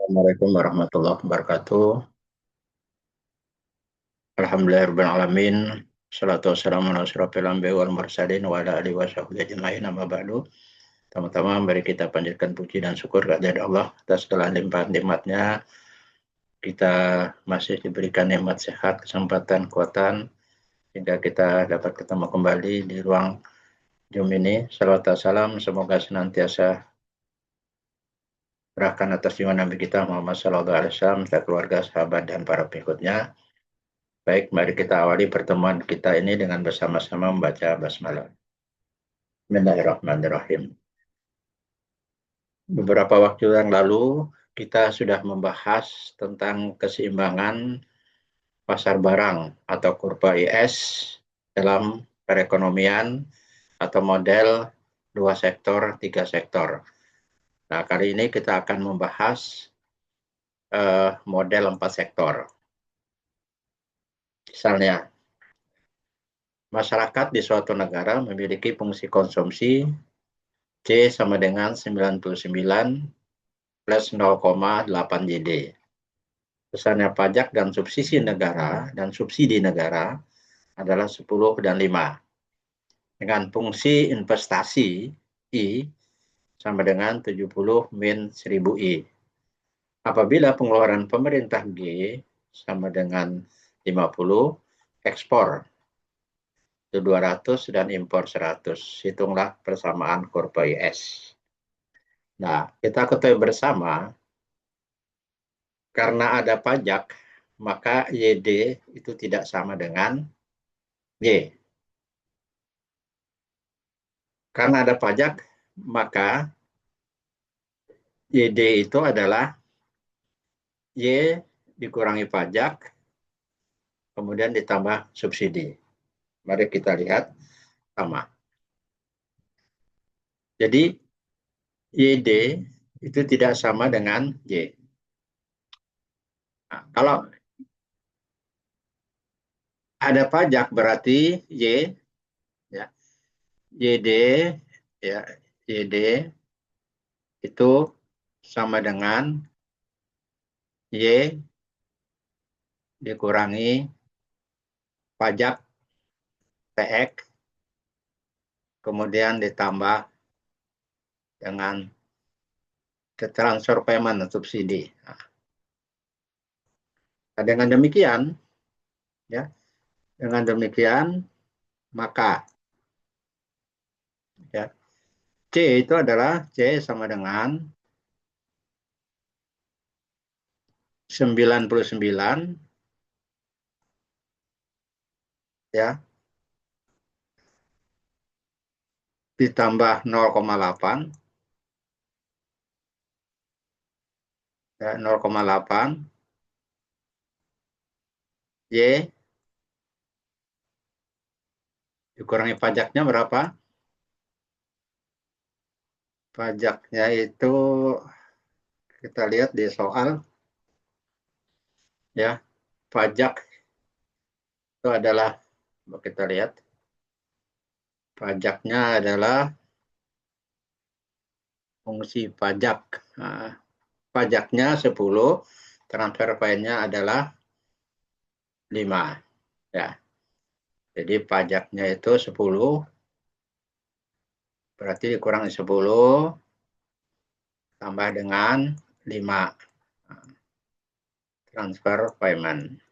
Assalamualaikum warahmatullahi wabarakatuh. Alhamdulillahirabbil alamin. Shalatu wassalamu ala asyrofil anbiya'i wal mursalin wa ala alihi washabbihi ajmain amma ba'du. Pertama-tama mari kita panjatkan puji dan syukur kehadirat Allah atas segala limpahan nikmatnya. Kita masih diberikan nikmat sehat, kesempatan, kekuatan hingga kita dapat ketemu kembali di ruang Zoom ini. Salawat dan salam semoga senantiasa berahkan atas junjungan Nabi kita Muhammad sallallahu alaihi wasallam, keluarga, sahabat dan para pengikutnya. Baik, mari kita awali pertemuan kita ini dengan bersama-sama membaca basmalah. Bismillahirrahmanirrahim. Beberapa waktu yang lalu kita sudah membahas tentang keseimbangan pasar barang atau kurva IS dalam perekonomian atau model dua sektor, tiga sektor. Nah, kali ini kita akan membahas model empat sektor. Misalnya, masyarakat di suatu negara memiliki fungsi konsumsi C sama dengan 99 plus 0,8 JD. Besarnya pajak dan subsidi negara adalah 10 dan 5. Dengan fungsi investasi I sama dengan 70 min 1000 I. Apabila pengeluaran pemerintah G sama dengan 50, ekspor itu 200 dan impor 100. Hitunglah persamaan kurva IS. Nah, kita ketahui bersama karena ada pajak, maka YD itu tidak sama dengan Y. Karena ada pajak, maka YD itu adalah Y dikurangi pajak, kemudian ditambah subsidi. Mari kita lihat sama. Jadi YD itu tidak sama dengan Y. Nah, kalau ada pajak berarti Y, ya, YD, ya, YD itu sama dengan Y dikurangi pajak TX, kemudian ditambah dengan transfer payment subsidi. Nah, dengan demikian, ya, dengan demikian maka ya, C itu adalah C sama dengan 99 ya ditambah 0,8 ya 0,8 Y dikurangi pajaknya berapa? Pajaknya itu kita lihat di soal ya. Pajak itu adalah, kita lihat pajaknya adalah fungsi pajak. Nah, pajaknya 10, transfer fee-nya adalah 5 ya. Jadi pajaknya itu 10 berarti dikurangi 10 tambah dengan 5 transfer payment.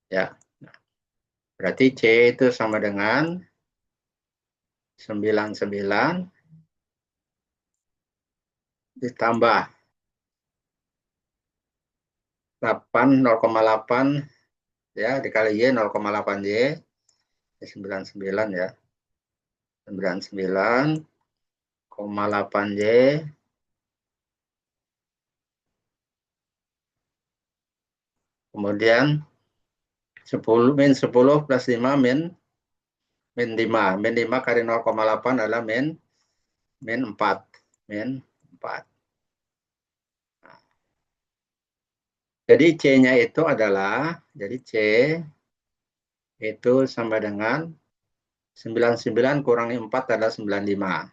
Ya. Berarti C itu sama dengan 99 ditambah 0,8 ya dikali Y 0,8 Y 99 ya. 99,8 Y kemudian 10 plus 5 min 5. Min 5 kali 0,8 adalah min 4. Min 4. Jadi C-nya itu adalah, jadi C itu sama dengan 99 kurangi 4 adalah 95.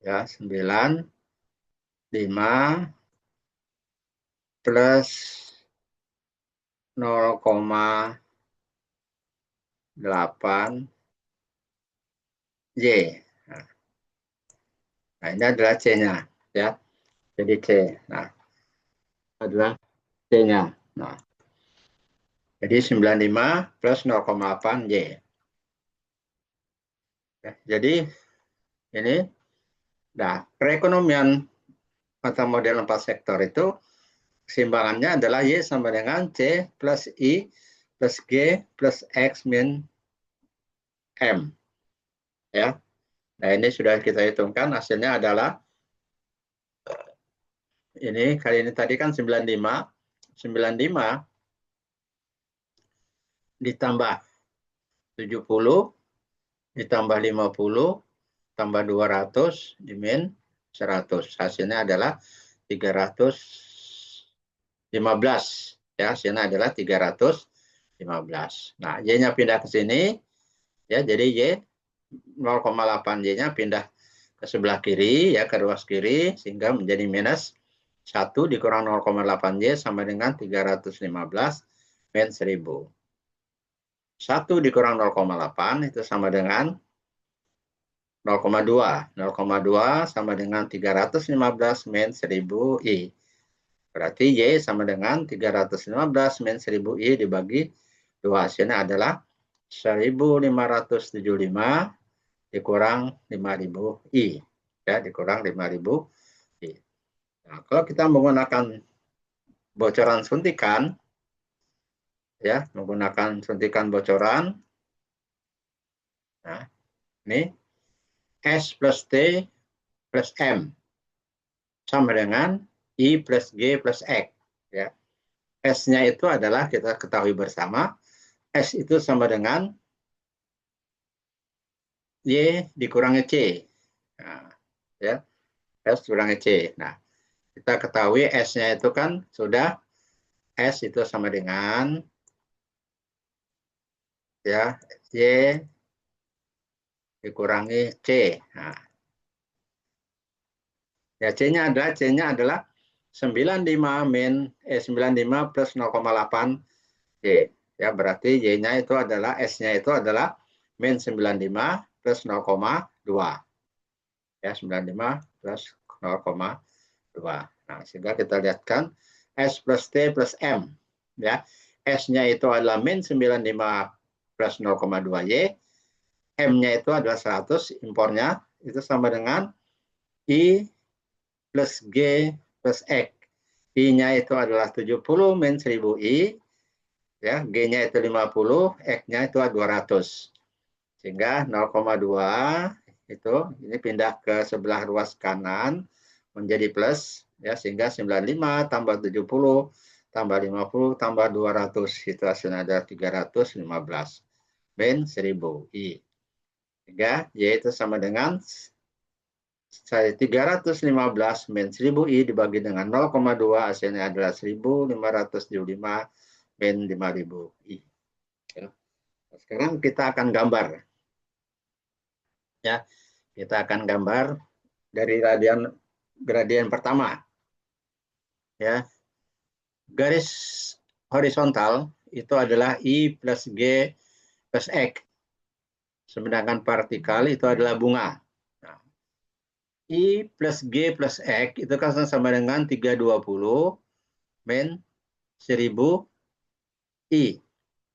Ya, 9 5 plus 0,8 Y. Nah, ini adalah C-nya, ya. Jadi C. Nah, adalah C-nya. Nah, jadi 95 plus 0,8 Y. Ya, jadi ini, nah, perekonomian atau model 4 sektor itu keseimbangannya adalah Y sama dengan C plus I plus G plus X min M. Ya. Nah, ini sudah kita hitungkan, hasilnya adalah ini kali ini tadi kan 95 ditambah 70 ditambah 50 tambah 200 dimin 100. Hasilnya adalah 315. Ya, hasilnya adalah 315. Nah, Y-nya pindah ke sini, ya, jadi Y 0,8 Y-nya pindah ke sebelah kiri, ya, ke ruas kiri, sehingga menjadi minus 1 dikurang 0,8 Y sama dengan 315 min 1000. 1 dikurang 0,8 itu sama dengan 0,2. 0,2 sama dengan 315 min 1000 I. Berarti Y sama dengan 315 min 1000 I dibagi 2. Hasilnya adalah 1575 dikurang 5000 I. Ya, dikurang 5000 I. Nah, kalau kita menggunakan bocoran suntikan, ya, menggunakan suntikan bocoran, nah, ini S plus T plus M sama dengan I plus G plus X. Ya. S-nya itu adalah kita ketahui bersama, S itu sama dengan Y dikurangi C. Nah, ya, S dikurangi C. Nah, kita ketahui S-nya itu kan sudah S itu sama dengan ya Y dikurangi C. Nah, ya C-nya adalah 95 plus 0,8 Y. Ya, berarti Y-nya itu adalah S-nya itu adalah min 95 plus 0,2. Ya, 95 plus 0,2. Nah, sehingga kita lihatkan S plus T plus M. Ya, S-nya itu adalah min 95 plus 0,2 Y. M-nya itu adalah 100, impornya itu sama dengan I plus G plus X. I-nya itu adalah 70 min 1000 I. Ya, G-nya itu 50, X-nya itu 200. Sehingga 0,2 itu ini pindah ke sebelah ruas kanan menjadi plus, ya, sehingga 95 tambah 70 tambah 50 tambah 200 itu hasilnya ada 315 min 1000 I. Sehingga Y itu sama dengan 315 min 1000 I dibagi dengan 0,2 hasilnya adalah 1575 min 5000 I. Ya. Sekarang kita akan gambar. Ya, kita akan gambar dari gradien pertama. Ya, garis horizontal itu adalah I plus G plus X. Sedangkan vertikal itu adalah bunga. Nah, I plus G plus X itu kan sama dengan 320 min 1000 I.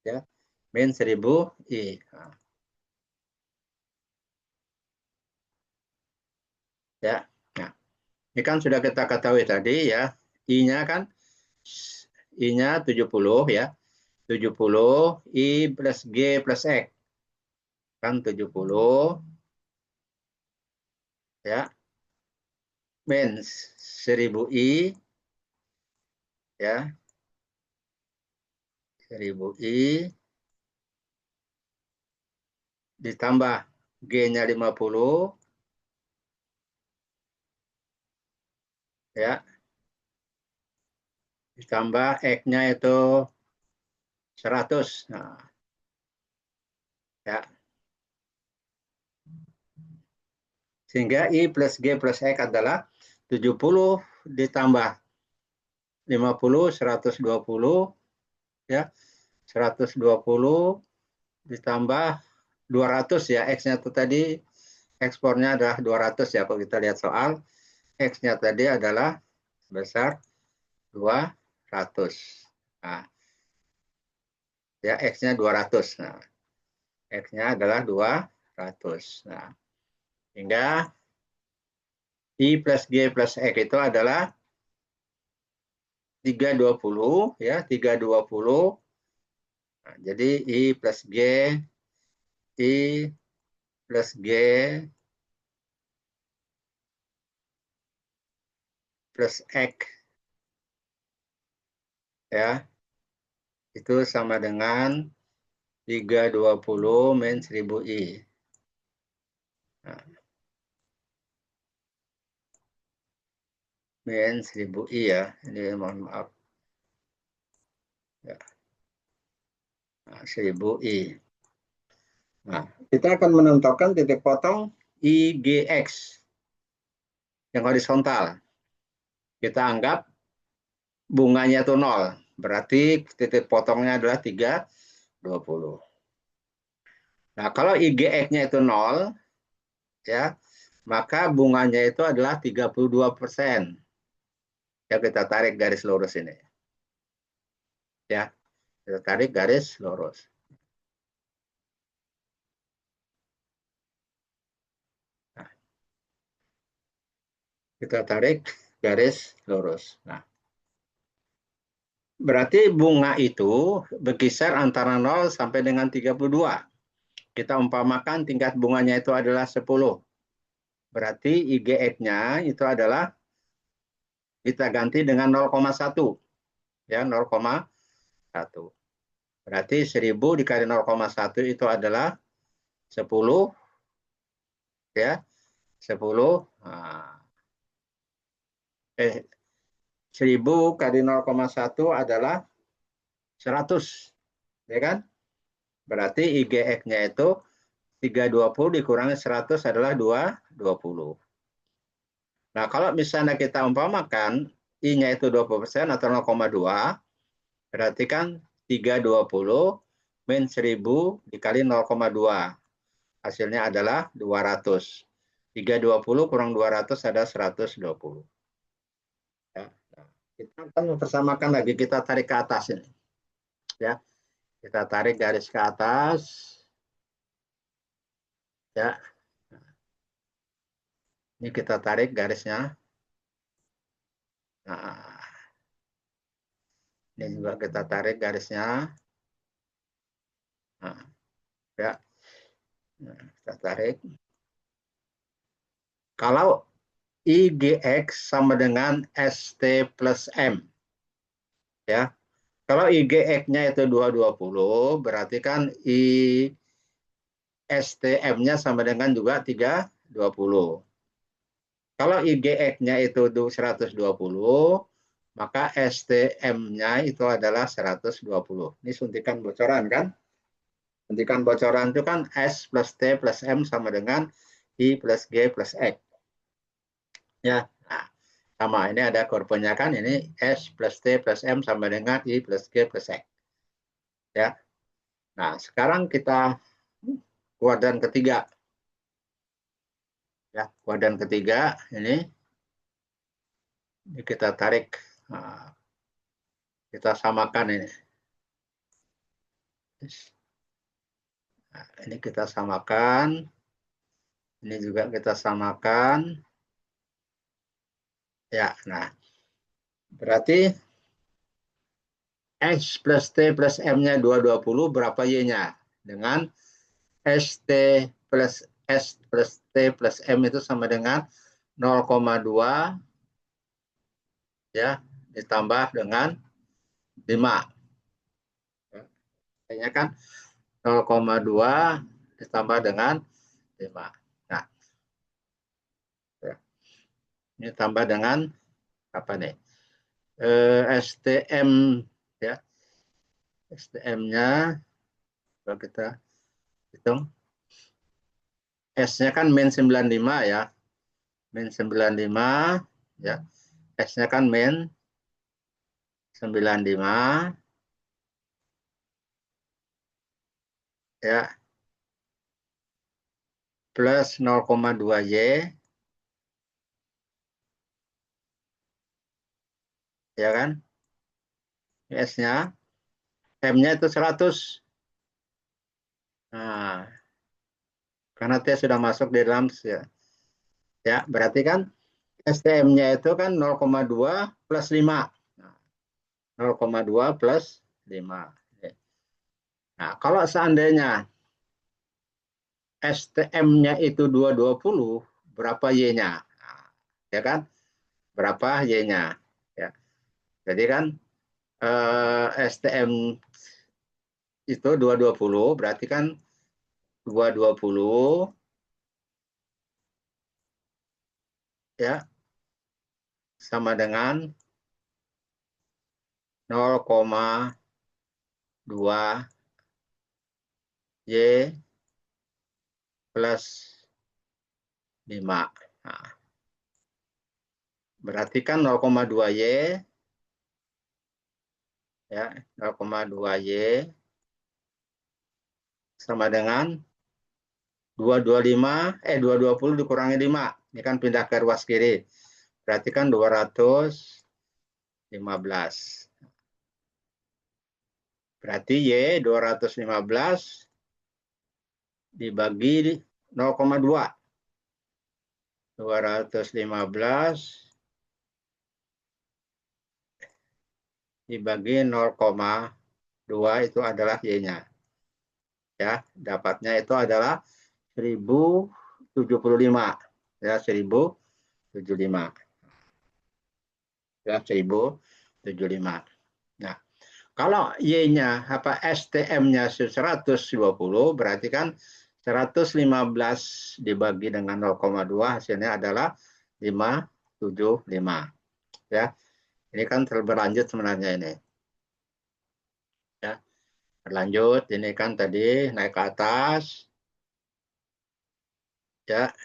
Ya, min 1000 I. Nah, ya. Nah, ini kan sudah kita ketahui tadi, ya. I-nya kan I-nya 70, ya. 70 I plus G plus X. Kan 70, ya, min 1000 I, ya, 1000 I ditambah G-nya 50, ya, ditambah X-nya itu 100. Nah, ya. Sehingga I plus G plus X adalah 70 ditambah 50, 120, ya. 120 ditambah 200 ya, X-nya itu tadi, ekspornya adalah 200 ya, kalau kita lihat soal, X-nya tadi adalah sebesar 200. Nah, ya X-nya 200. Nah, X-nya adalah 200. Nah, hingga I plus G plus X itu adalah 320 ya, 320. Nah, jadi I plus G plus X ya, itu sama dengan 320 min 1000 I. Nah, min 1000 I ya, ini mohon maaf. Ya. Nah, 1000 I. Nah, kita akan menentukan titik potong IGX yang horizontal. Kita anggap bunganya itu 0. Berarti titik potongnya adalah 320. Nah, kalau IGX-nya itu 0, ya, maka bunganya itu adalah 32%. Ya, kita tarik garis lurus ini. Ya, kita tarik garis lurus. Nah, kita tarik garis lurus. Nah, berarti bunga itu berkisar antara 0 sampai dengan 32. Kita umpamakan tingkat bunganya itu adalah 10. Berarti IGX-nya itu adalah kita ganti dengan 0,1. Ya, 0,1. Berarti 1000 dikali 0,1 itu adalah 10 ya. 10 1000 kali 0,1 adalah 100. Ya kan? Berarti IGX-nya itu 320 dikurangi 100 adalah 220. Nah, kalau misalnya kita umpamakan I-nya itu 20% atau 0,2, berarti kan 320 min 1000 dikali 0,2. Hasilnya adalah 200. 320 kurang 200 ada 120. Ya. Nah, kita akan mempersamakan lagi, kita tarik ke atas ini. Ya. Kita tarik garis ke atas. Ya. Ini kita tarik garisnya. Nah, ini juga kita tarik garisnya. Nah, ya. Nah, kita tarik. Kalau IGX sama dengan ST plus M. Ya. Kalau IGX-nya itu 220, berarti kan ISTM-nya sama dengan juga 320. Kalau IGX-nya itu 120, maka STM-nya itu adalah 120. Ini suntikan bocoran kan? Suntikan bocoran itu kan S plus T plus M sama dengan I plus G plus X. Ya, nah, sama ini ada korbannya kan, ini S plus T plus M sama dengan I plus G plus X. Ya, nah sekarang kita kuadran ketiga. Ya, kuadran ketiga ini kita tarik, nah, kita samakan ini. Nah, ini kita samakan, ini juga kita samakan. Ya, nah berarti X plus T plus M-nya 220, berapa Y-nya? Dengan ST plus S plus T plus M itu sama dengan 0,2 ya, ditambah dengan 5. Kayaknya kan 0,2 ditambah dengan 5. Nah, ya. Ini tambah dengan apa nih? STM ya. STM-nya kalau kita hitung, S-nya kan min 95 ya. Min 95 Ya. X-nya kan min 95. Ya. Plus 0,2Y. Ya kan? S-nya. M-nya itu 100. Nah, karena T sudah masuk di dalam ya. Ya, berarti kan STM-nya itu kan 0,2 plus 5. Nah, 0,2 plus 5. Nah, kalau seandainya STM-nya itu 220, berapa Y-nya? Nah, ya kan? Berapa Y-nya? Ya. Jadi kan STM itu 220, berarti kan 220 ya sama dengan 0,2 Y plus 5. Nah, berarti kan 0,2 Y ya 0,2 Y sama dengan 225 220 dikurangi 5. Ini kan pindah ke ruas kiri. Berarti kan 215. Berarti Y 215 dibagi 0,2. 215 dibagi 0,2 itu adalah Y-nya. Ya, dapatnya itu adalah 1075. Ya, 1075. Ya, 1075. Nah, kalau Y-nya apa STM-nya 120 berarti kan 115 dibagi dengan 0,2 hasilnya adalah 575. Ya. Ini kan berlanjut sebenarnya ini. Ya. Berlanjut ini kan tadi naik ke atas. Ya.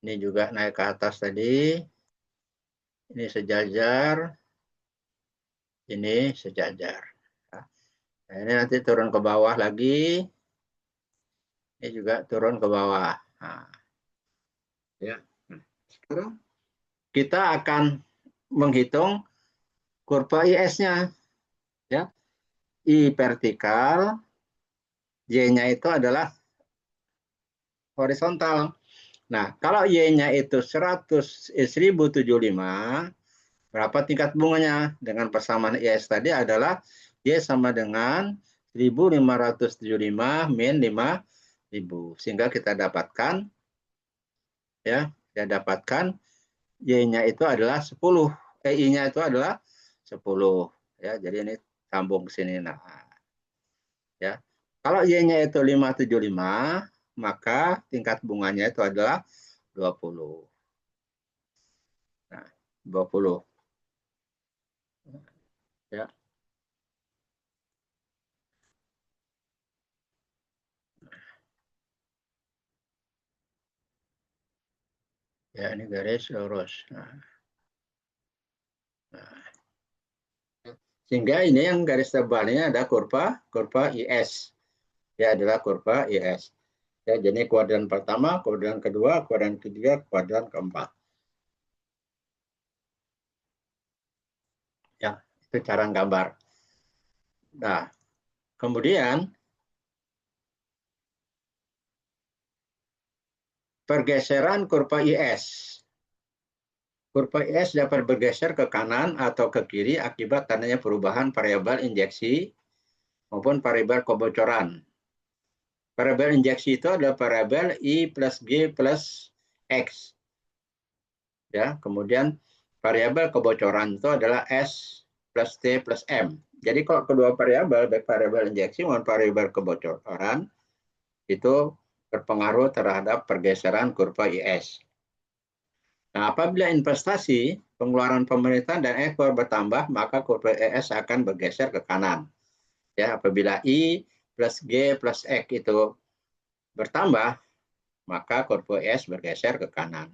Ini juga naik ke atas tadi. Ini sejajar. Ini sejajar. Ya. Nah, ini nanti turun ke bawah lagi. Ini juga turun ke bawah. Nah, ya. Sekarang kita akan menghitung kurva IS-nya. Ya. I vertikal, Y-nya itu adalah horizontal. Nah, kalau Y-nya itu 1075, berapa tingkat bunganya? Dengan persamaan IS tadi adalah Y sama dengan 1575 min 5000. Sehingga kita dapatkan, ya, kita dapatkan Y-nya itu adalah 10. I-nya itu adalah 10. Ya, jadi ini sambung ke sini. Nah, ya. Kalau Y-nya itu 575, maka tingkat bunganya itu adalah 20. Nah, 20. Ya. Ya, ini garis lurus. Nah, sehingga ini yang garis tebalnya ada kurva IS. Ya, adalah kurva IS. Ya, jadi kuadran pertama, kuadran kedua, kuadran ketiga, kuadran keempat. Ya, itu cara gambar. Nah, kemudian pergeseran kurva IS. Kurva IS dapat bergeser ke kanan atau ke kiri akibat adanya perubahan variabel injeksi maupun variabel kebocoran. Variabel injeksi itu adalah variabel I plus G plus X. Ya, kemudian variabel kebocoran itu adalah S plus T plus M. Jadi kalau kedua variabel, baik variabel injeksi maupun variabel kebocoran, itu berpengaruh terhadap pergeseran kurva IS. Nah, apabila investasi, pengeluaran pemerintah dan ekspor bertambah, maka kurva IS akan bergeser ke kanan. Ya, apabila I plus G plus X itu bertambah, maka kurva IS bergeser ke kanan.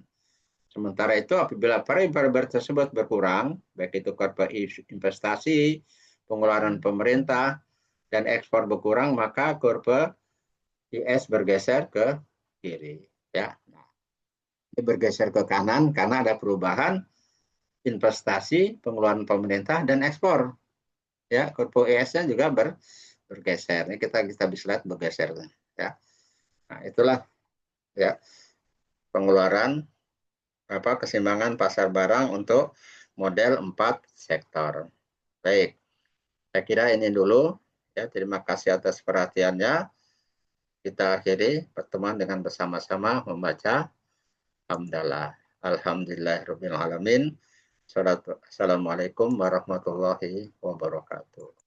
Sementara itu apabila variabel tersebut berkurang, baik itu kurva investasi, pengeluaran pemerintah, dan ekspor berkurang, maka kurva IS bergeser ke kiri. Ya, nah, ini bergeser ke kanan karena ada perubahan investasi, pengeluaran pemerintah, dan ekspor. Ya, kurva IS-nya juga bergeser. Ini kita bisa lihat bergeser. Ya, nah itulah ya pengeluaran keseimbangan pasar barang untuk model 4 sektor. Baik, saya kira ini dulu. Ya, terima kasih atas perhatiannya. Kita akhiri pertemuan dengan bersama-sama membaca hamdalah. Alhamdulillahirabbil alamin. Assalamualaikum warahmatullahi wabarakatuh.